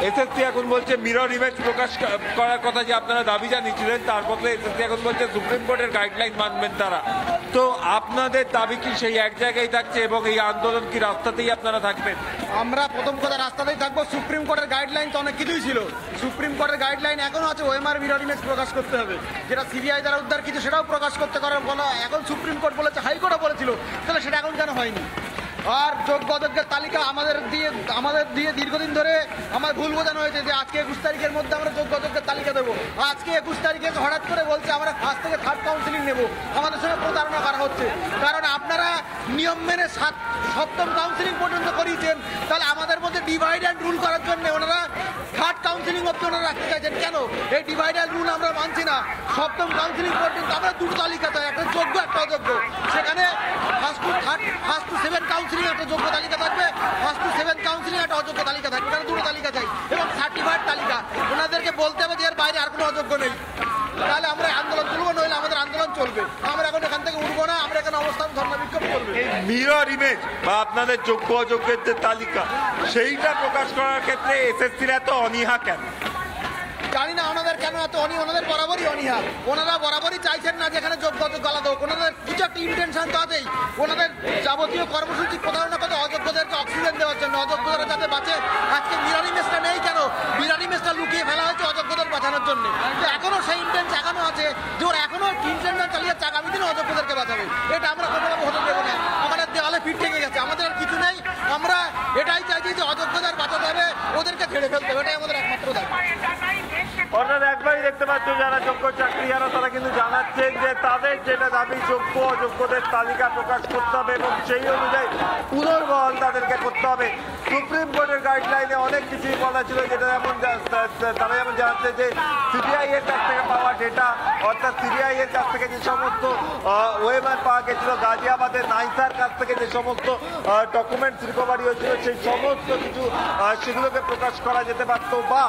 SSC এখন বলছে mirror image প্রকাশ করার কথা যে আপনারা দাবি জানিয়েছিলেন, তার বদলে এসএসসি এখন বলছে সুপ্রিম কোর্টের গাইডলাইন মানবেন তারা। তো আপনাদের দাবি কি সেই এক জায়গায় থাকছে এবং এই আন্দোলন কি রাস্তাতেই আপনারা থাকবেন? আমরা প্রথম কথা রাস্তাতেই থাকবো। সুপ্রিম কোর্টের গাইডলাইন তো অনেক কিছুই ছিল, সুপ্রিম কোর্টের গাইডলাইন এখনো আছে, ওএমআর মিরর ইমেজ প্রকাশ করতে হবে, যেটা সিবিআই দ্বারা উদ্ধার কিছু সেটাও প্রকাশ করতে করার বলা। এখন সুপ্রিম কোর্ট বলেছে, হাইকোর্টও বলেছিল, তাহলে সেটা এখন কেন হয়নি? আর যোগ্য অযোগ্যের তালিকা আমাদের দিয়ে দীর্ঘদিন ধরে আমার ভুল বোঝানো হয়েছে যে আজকে 21 তারিখের মধ্যে আমরা যোগ্য অযোগ্যের তালিকা দেবো। আজকে 21 তারিখে হঠাৎ করে বলছে আমরা ফার্স্ট থেকে থার্ড কাউন্সিলিং নেব। আমাদের সঙ্গে প্রতারণা করা হচ্ছে, কারণ আপনারা নিয়ম মেনে সপ্তম কাউন্সিলিং পর্যন্ত করিয়েছেন, তাহলে আমাদের মধ্যে ডিভাইড অ্যান্ড রুল করার জন্য ওনারা থার্ড কাউন্সিলিং অব্দি ওনারা রাখতে চাইছেন। কেন? এই ডিভাইড অ্যান্ড রুল আমরা মানছি না। সপ্তম কাউন্সিলিং পর্যন্ত আমরা দুটো তালিকা চাই, একটা যোগ্য একটা অযোগ্য। সেখানে ফার্স্ট টু 7 কাউন্সিলিং একটা যোগ্য তালিকা থাকবে, ফার্স্ট টু 7 কাউন্সিলিং একটা অযোগ্য তালিকা থাকবে, ওখানে দুটো তালিকা চাই এবং সার্টিফাইড তালিকা। ওনাদেরকে বলতে হবে যে এর বাইরে আর কোনো অযোগ্য নেই, তাহলে আমরা আন্দোলন তুলবো, নইলে আমাদের আন্দোলন চলবে। আমরা এখন এখান থেকে উঠবো না, আমরা এখানে অবস্থান ধর্ণা বিক্ষোভ করবো। মিরর ইমেজ বা আপনাদের যোগ্য অযোগ্যের যে তালিকা সেইটা প্রকাশ করার ক্ষেত্রে এসএসসির এত অনীহা কেন? জানি না ওনাদের কেন এত ওনাদের বরাবরই অনীহা। ওনারা বরাবরই চাইছেন না যেখানে যোগ্য অযোগ্য আলাদা হোক। ওনাদের কিছু একটা ইন্টেনশন তো আছেই, ওনাদের যাবতীয় কর্মসূচি কোথাও না কোথাও অযোগ্যদেরকে অক্সিজেন দেওয়ার জন্য, অযোগ্যরা যাতে বাঁচে। আজকে মিরর ইমেজটা নেই কেন? মিরর ইমেজটা লুকিয়ে ফেলা হয়েছে অযোগ্যদের বাঁচানোর জন্য। এখনো সেই ইন্টেনশন এখনো আছে যে ওরা এখনো ইন্টেনশন চালিয়ে যাচ্ছে আগামী দিনে অযোগ্যদেরকে বাঁচাবে। এটা আমরা কোনোভাবে হতে দেবো না। আমাদের দেওয়ালে ফিট থেকে গেছে, আমাদের আর কিছু নেই। আমরা এটাই চাইছি যে অযোগ্যদের বাঁচাতে হবে, ওদেরকে ছেড়ে ফেলতে হবে, এটাই আমাদের একমাত্র দাবি। অর্থাৎ একবারই দেখতে পাচ্ছ যারা যোগ্য চাকরিহারা তারা কিন্তু জানাচ্ছেন যে তাদের যেটা দাবি যোগ্য অযোগ্যদের তালিকা প্রকাশ করতে হবে এবং সেই অনুযায়ী পুনর্বহাল তাদেরকে করতে হবে। সুপ্রিম কোর্টের গাইডলাইনে অনেক কিছুই বলা ছিল, যেটা যেমন তারা যেমন জানাচ্ছে যে সিবিআই এর কাছ থেকে পাওয়া ডেটা, অর্থাৎ সিবিআই এর কাছ থেকে যে সমস্ত ওএমআর পাওয়া গেছিল, গাজিয়াবাদের নাইসার কাছ থেকে যে সমস্ত ডকুমেন্টস রিকভারি হয়েছিল, সেই সমস্ত কিছু সেগুলোকে প্রকাশ করা যেতে পারত, বা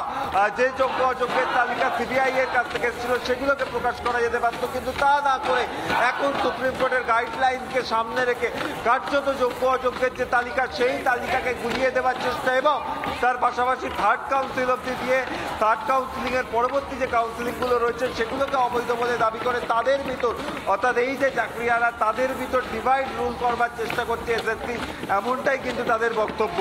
যে যোগ্য অযোগ্যের তালিকা সিবিআই এর কাছ থেকে এসেছিল সেগুলোকে প্রকাশ করা যেতে পারত। কিন্তু তা না করে এখন সুপ্রিম কোর্টের গাইডলাইনকে সামনে রেখে কার্যত যোগ্য অযোগ্যের যে তালিকা সেই তালিকাকে গুলিয়ে দেওয়ার চেষ্টা এবং তার পাশাপাশি থার্ড কাউন্সিল অব্দি দিয়ে থার্ড কাউন্সিলিং এর পরবর্তী যে কাউন্সিলিংগুলো রয়েছে সেগুলোকে অবৈধ বলে দাবি করে তাদের ভিতর, অর্থাৎ এই যে চাকরিহারা তাদের ভিতর ডিভাইড রুল করবার চেষ্টা করছে এসএসসি, এমনটাই কিন্তু তাদের বক্তব্য।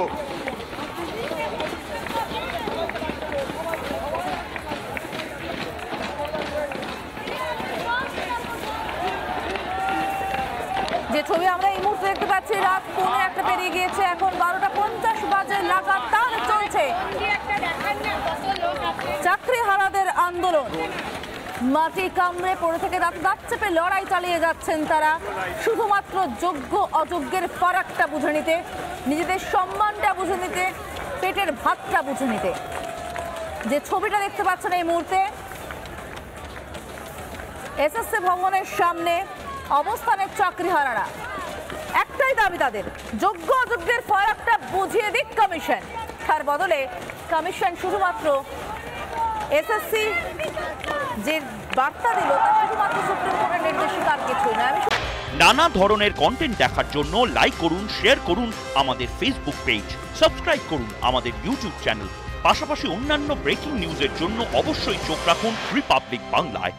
যে ছবি আমরা এই মুহূর্তে দেখতে পাচ্ছি, রাত 1:15 পেরিয়ে গিয়েছে, এখন 12:50 বাজে, লাগাতার চলছে চাকরিহারাদের আন্দোলন। মাটি কামড়ে পড়ে থেকে দাঁত চেপে লড়াই চালিয়ে যাচ্ছেন তারা, শুধুমাত্র যোগ্য অযোগ্যের ফারাকটা বুঝে নিতে, নিজেদের সম্মানটা বুঝে নিতে, পেটের ভাতটা বুঝে নিতে। যে ছবিটা দেখতে পাচ্ছেন এই মুহূর্তে, এসএসসি ভবনের সামনে অবস্থানের চাকরিহারারা। একটাই দাবি তাদের, যোগ্য অযোগ্যের ফারাকটা বুঝিয়ে দিক কমিশন। তার বদলে কমিশন শুধুমাত্র এসএসসি যে বার্তা দিল তা শুধুমাত্র সুপ্রিম কোর্টের নির্দেশিকা, আর কিছুই না। নানা ধরনের কন্টেন্ট দেখার জন্য লাইক করুন, শেয়ার করুন আমাদের ফেসবুক পেজ, সাবস্ক্রাইব করুন আমাদের ইউটিউব চ্যানেল। পাশাপাশি অন্যান্য ব্রেকিং নিউজের জন্য অবশ্যই চোখ রাখুন রিপাবলিক বাংলায়।